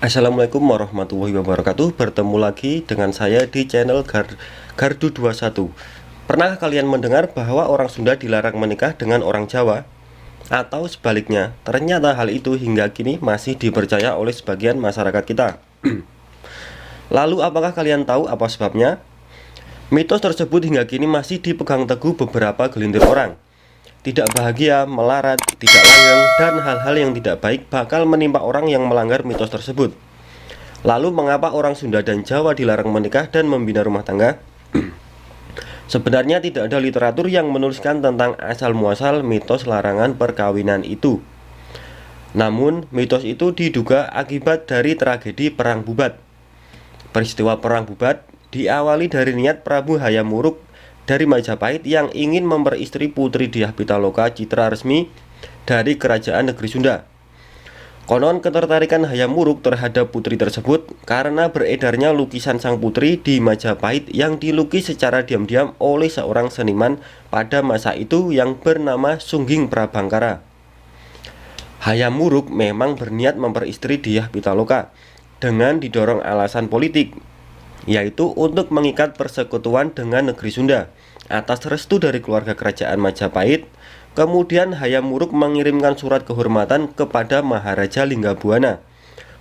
Assalamualaikum warahmatullahi wabarakatuh. Bertemu lagi dengan saya di channel Gardu 21. Pernah kalian mendengar bahwa orang Sunda dilarang menikah dengan orang Jawa? Atau sebaliknya, ternyata hal itu hingga kini masih dipercaya oleh sebagian masyarakat kita. Lalu apakah kalian tahu apa sebabnya? Mitos tersebut hingga kini masih dipegang teguh beberapa gelintir orang. Tidak bahagia, melarat, tidak langgeng, dan hal-hal yang tidak baik bakal menimpa orang yang melanggar mitos tersebut. Lalu mengapa orang Sunda dan Jawa dilarang menikah dan membina rumah tangga? Sebenarnya tidak ada literatur yang menuliskan tentang asal-muasal mitos larangan perkawinan itu. Namun, mitos itu diduga akibat dari tragedi Perang Bubat. Peristiwa Perang Bubat diawali dari niat Prabu Hayam Wuruk dari Majapahit yang ingin memperistri Putri Dyah Pitaloka Citra Resmi dari Kerajaan Negeri Sunda. Konon ketertarikan Hayam Wuruk terhadap putri tersebut karena beredarnya lukisan sang putri di Majapahit yang dilukis secara diam-diam oleh seorang seniman pada masa itu yang bernama Sungging Prabangkara. Hayam Wuruk memang berniat memperistri Dyah Pitaloka dengan didorong alasan politik, yaitu untuk mengikat persekutuan dengan negeri Sunda. Atas restu dari keluarga kerajaan Majapahit, kemudian Hayam Wuruk mengirimkan surat kehormatan kepada Maharaja Linggabuana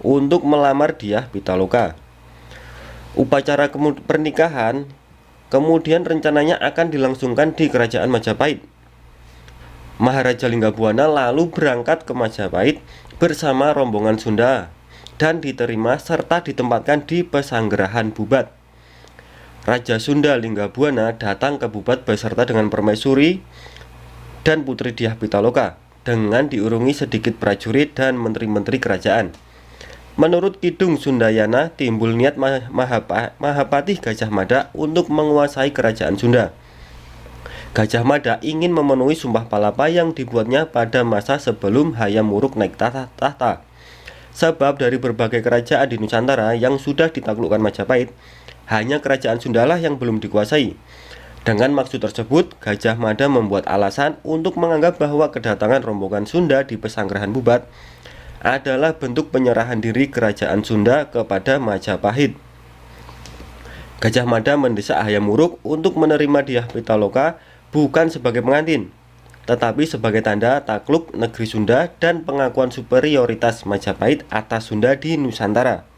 untuk melamar Dyah Pitaloka. Upacara pernikahan kemudian rencananya akan dilangsungkan di kerajaan Majapahit. Maharaja Linggabuana lalu berangkat ke Majapahit bersama rombongan Sunda dan diterima serta ditempatkan di Pesanggerahan Bubat. Raja Sunda Linggabuana datang ke Bubat beserta dengan permaisuri dan Putri Dyah Pitaloka dengan diurungi sedikit prajurit dan menteri-menteri kerajaan. Menurut Kidung Sundayana, timbul niat Mahapati Gajah Mada untuk menguasai kerajaan Sunda. Gajah Mada ingin memenuhi sumpah palapa yang dibuatnya pada masa sebelum Hayam Wuruk naik tahta. Sebab dari berbagai kerajaan di Nusantara yang sudah ditaklukkan Majapahit, hanya kerajaan Sundalah yang belum dikuasai. Dengan maksud tersebut, Gajah Mada membuat alasan untuk menganggap bahwa kedatangan rombongan Sunda di Pesanggerahan Bubat adalah bentuk penyerahan diri kerajaan Sunda kepada Majapahit. Gajah Mada mendesak Hayam Wuruk untuk menerima Dyah Pitaloka bukan sebagai pengantin, tetapi sebagai tanda takluk negeri Sunda dan pengakuan superioritas Majapahit atas Sunda di Nusantara.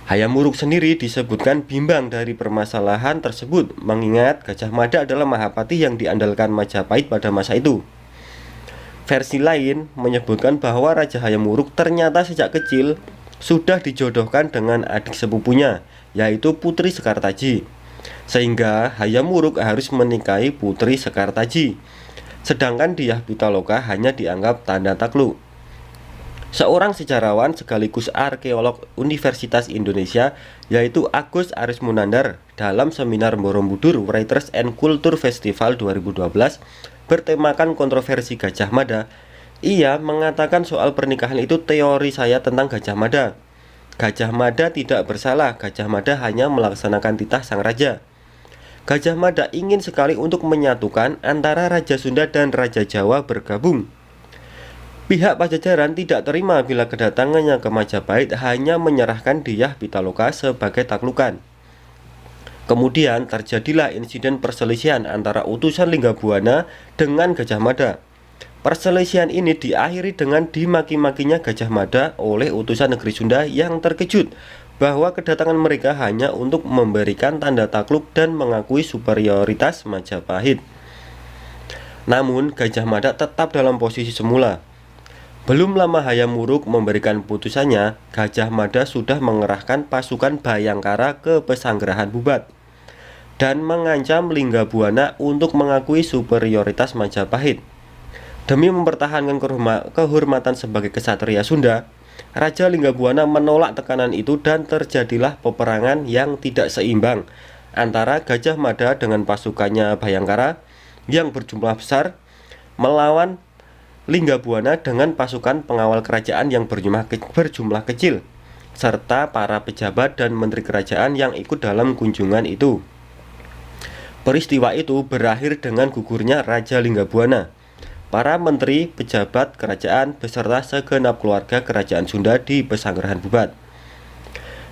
Hayam Wuruk sendiri disebutkan bimbang dari permasalahan tersebut, mengingat Gajah Mada adalah Mahapati yang diandalkan Majapahit pada masa itu. Versi lain menyebutkan bahwa Raja Hayam Wuruk ternyata sejak kecil sudah dijodohkan dengan adik sepupunya, yaitu Putri Sekartaji, sehingga Hayam Wuruk harus menikahi Putri Sekartaji, sedangkan Dyah Pitaloka hanya dianggap tanda takluk. Seorang sejarawan sekaligus arkeolog Universitas Indonesia, yaitu Agus Arismunandar, dalam seminar Borobudur Writers and Culture Festival 2012 bertemakan kontroversi Gajah Mada, ia mengatakan soal pernikahan itu teori saya tentang Gajah Mada. Gajah Mada tidak bersalah, Gajah Mada hanya melaksanakan titah sang raja. Gajah Mada ingin sekali untuk menyatukan antara Raja Sunda dan Raja Jawa bergabung. Pihak Pajajaran tidak terima bila kedatangannya ke Majapahit hanya menyerahkan Dyah Pitaloka sebagai taklukan. Kemudian terjadilah insiden perselisihan antara utusan Linggabuana dengan Gajah Mada. Perselisihan ini diakhiri dengan dimaki-makinya Gajah Mada oleh utusan negeri Sunda yang terkejut bahwa kedatangan mereka hanya untuk memberikan tanda takluk dan mengakui superioritas Majapahit. Namun Gajah Mada tetap dalam posisi semula. Belum lama Hayam Wuruk memberikan putusannya, Gajah Mada sudah mengerahkan pasukan Bayangkara ke Pesanggerahan Bubat dan mengancam Linggabuana untuk mengakui superioritas Majapahit. Demi mempertahankan kehormatan sebagai kesatria Sunda, Raja Linggabuana menolak tekanan itu dan terjadilah peperangan yang tidak seimbang antara Gajah Mada dengan pasukannya Bayangkara yang berjumlah besar melawan Linggabuana dengan pasukan pengawal kerajaan yang berjumlah kecil, serta para pejabat dan menteri kerajaan yang ikut dalam kunjungan itu. Peristiwa itu berakhir dengan gugurnya Raja Linggabuana. para menteri, pejabat kerajaan, beserta segenap keluarga kerajaan Sunda di Pesanggerahan Bubat.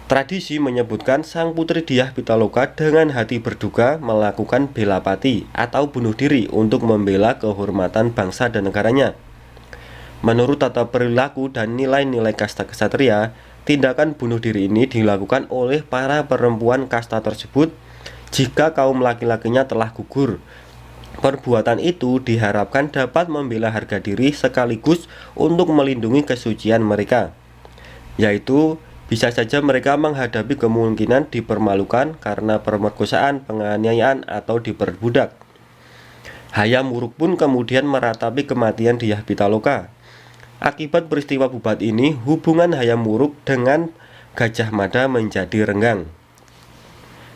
Tradisi menyebutkan Sang Putri Dyah Pitaloka dengan hati berduka melakukan bela pati atau bunuh diri untuk membela kehormatan bangsa dan negaranya. Menurut tata perilaku dan nilai-nilai kasta ksatria, tindakan bunuh diri ini dilakukan oleh para perempuan kasta tersebut jika kaum laki-lakinya telah gugur. Perbuatan itu diharapkan dapat membela harga diri sekaligus untuk melindungi kesucian mereka, yaitu bisa saja mereka menghadapi kemungkinan dipermalukan karena pemerkosaan, penganiayaan, atau diperbudak. Hayam Wuruk pun kemudian meratapi kematian Dyah Pitaloka. Akibat peristiwa Bubat ini, hubungan Hayam Wuruk dengan Gajah Mada menjadi renggang.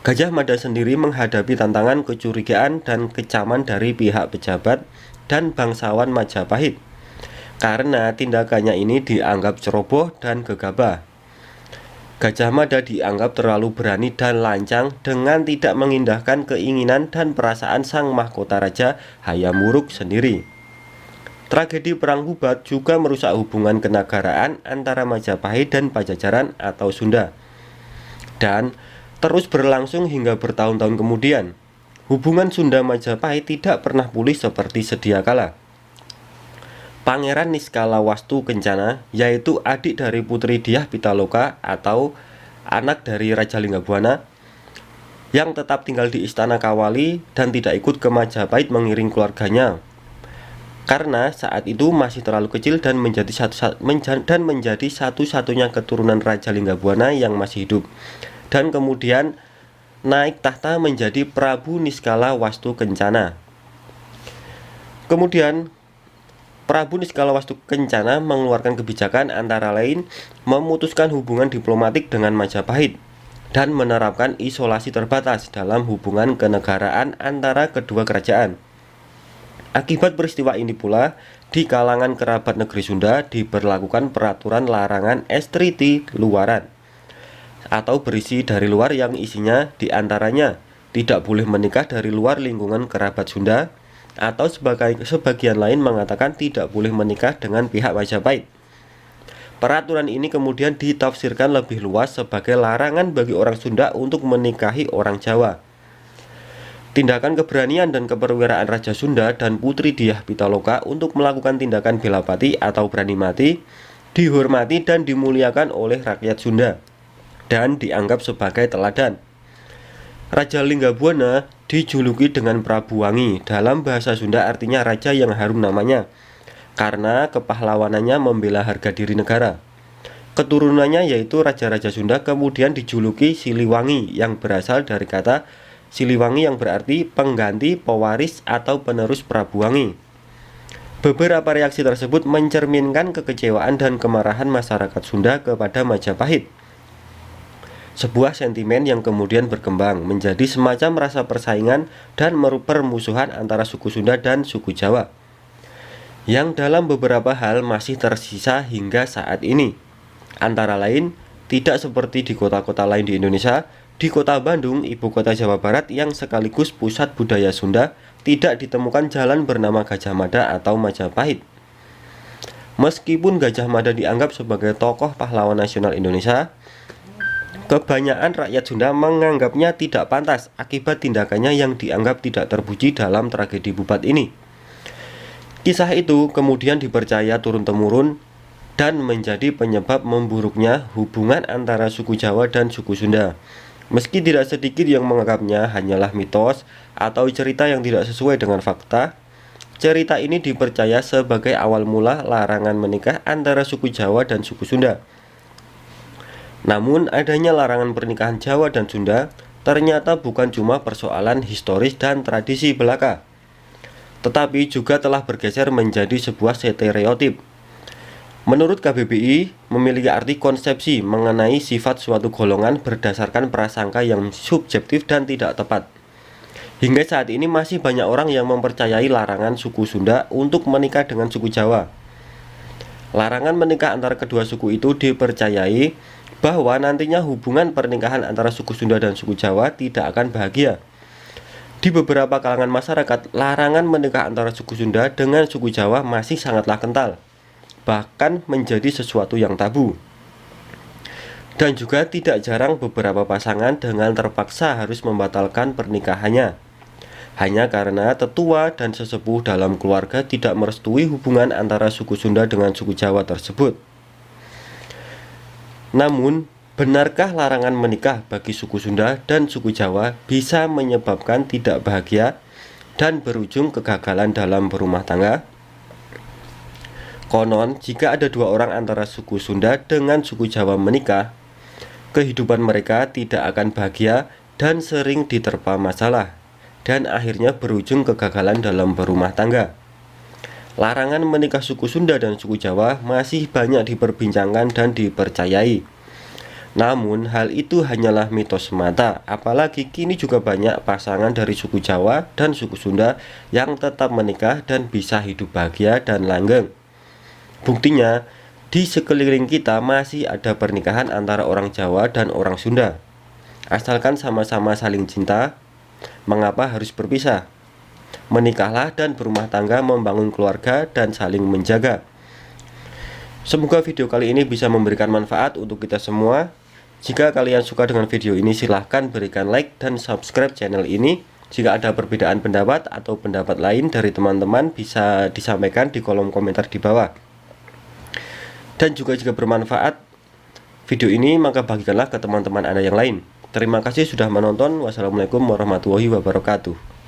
Gajah Mada sendiri menghadapi tantangan kecurigaan dan kecaman dari pihak pejabat dan bangsawan Majapahit karena tindakannya ini dianggap ceroboh dan gegabah. Gajah Mada dianggap terlalu berani dan lancang dengan tidak mengindahkan keinginan dan perasaan sang mahkota raja Hayam Wuruk sendiri. Tragedi Perang Bubat juga merusak hubungan kenegaraan antara Majapahit dan Pajajaran atau Sunda, dan terus berlangsung hingga bertahun-tahun kemudian. Hubungan Sunda Majapahit tidak pernah pulih seperti sedia kala. Pangeran Niskala Wastu Kencana, yaitu adik dari Putri Dyah Pitaloka atau anak dari Raja Linggabwana, yang tetap tinggal di Istana Kawali dan tidak ikut ke Majapahit mengiring keluarganya, karena saat itu masih terlalu kecil dan menjadi satu-satunya keturunan Raja Linggabwana yang masih hidup, dan kemudian naik tahta menjadi Prabu Niskala Wastu Kencana. Kemudian Prabu Niskala Wastu Kencana mengeluarkan kebijakan antara lain memutuskan hubungan diplomatik dengan Majapahit dan menerapkan isolasi terbatas dalam hubungan kenegaraan antara kedua kerajaan. Akibat peristiwa ini pula, di kalangan kerabat negeri Sunda diberlakukan peraturan larangan estriti luaran atau berisi dari luar yang isinya diantaranya tidak boleh menikah dari luar lingkungan kerabat Sunda, atau sebagian lain mengatakan tidak boleh menikah dengan pihak Majapahit. Peraturan ini kemudian ditafsirkan lebih luas sebagai larangan bagi orang Sunda untuk menikahi orang Jawa. Tindakan keberanian dan keperwiraan Raja Sunda dan Putri Dyah Pitaloka untuk melakukan tindakan bela pati atau berani mati dihormati dan dimuliakan oleh rakyat Sunda dan dianggap sebagai teladan. Raja Linggabwana dijuluki dengan Prabu Wangi, dalam bahasa Sunda artinya raja yang harum namanya, karena kepahlawanannya membela harga diri negara. Keturunannya yaitu raja-raja Sunda kemudian dijuluki Siliwangi yang berasal dari kata Siliwangi yang berarti pengganti, pewaris, atau penerus Prabu Wangi. Beberapa reaksi tersebut mencerminkan kekecewaan dan kemarahan masyarakat Sunda kepada Majapahit. Sebuah sentimen yang kemudian berkembang menjadi semacam rasa persaingan dan permusuhan antara suku Sunda dan suku Jawa, yang dalam beberapa hal masih tersisa hingga saat ini. Antara lain, tidak seperti di kota-kota lain di Indonesia, di kota Bandung, ibu kota Jawa Barat yang sekaligus pusat budaya Sunda, tidak ditemukan jalan bernama Gajah Mada atau Majapahit. Meskipun Gajah Mada dianggap sebagai tokoh pahlawan nasional Indonesia, kebanyakan rakyat Sunda menganggapnya tidak pantas akibat tindakannya yang dianggap tidak terpuji dalam tragedi Bubat ini. Kisah itu kemudian dipercaya turun-temurun dan menjadi penyebab memburuknya hubungan antara suku Jawa dan suku Sunda. Meski tidak sedikit yang menganggapnya hanyalah mitos atau cerita yang tidak sesuai dengan fakta, cerita ini dipercaya sebagai awal mula larangan menikah antara suku Jawa dan suku Sunda. Namun adanya larangan pernikahan Jawa dan Sunda ternyata bukan cuma persoalan historis dan tradisi belaka, tetapi juga telah bergeser menjadi sebuah stereotip. Menurut KBBI, memiliki arti konsepsi mengenai sifat suatu golongan berdasarkan prasangka yang subjektif dan tidak tepat. Hingga saat ini masih banyak orang yang mempercayai larangan suku Sunda untuk menikah dengan suku Jawa. Larangan menikah antara kedua suku itu dipercayai bahwa nantinya hubungan pernikahan antara suku Sunda dan suku Jawa tidak akan bahagia. Di beberapa kalangan masyarakat, larangan menikah antara suku Sunda dengan suku Jawa masih sangatlah kental, bahkan menjadi sesuatu yang tabu. Dan juga tidak jarang beberapa pasangan dengan terpaksa harus membatalkan pernikahannya, hanya karena tetua dan sesepuh dalam keluarga tidak merestui hubungan antara suku Sunda dengan suku Jawa tersebut. Namun, benarkah larangan menikah bagi suku Sunda dan suku Jawa bisa menyebabkan tidak bahagia dan berujung kegagalan dalam berumah tangga? Konon, jika ada dua orang antara suku Sunda dengan suku Jawa menikah, kehidupan mereka tidak akan bahagia dan sering diterpa masalah, dan akhirnya berujung kegagalan dalam berumah tangga. Larangan menikah suku Sunda dan suku Jawa masih banyak diperbincangkan dan dipercayai. Namun hal itu hanyalah mitos semata, apalagi kini juga banyak pasangan dari suku Jawa dan suku Sunda yang tetap menikah dan bisa hidup bahagia dan langgeng. Buktinya, di sekeliling kita masih ada pernikahan antara orang Jawa dan orang Sunda. Asalkan sama-sama saling cinta, mengapa harus berpisah? Menikahlah dan berumah tangga, membangun keluarga dan saling menjaga. Semoga video kali ini bisa memberikan manfaat untuk kita semua. Jika kalian suka dengan video ini, silahkan berikan like dan subscribe channel ini. Jika ada perbedaan pendapat atau pendapat lain dari teman-teman, bisa disampaikan di kolom komentar di bawah. Dan juga jika bermanfaat video ini, maka bagikanlah ke teman-teman Anda yang lain. Terima kasih sudah menonton. Wassalamualaikum warahmatullahi wabarakatuh.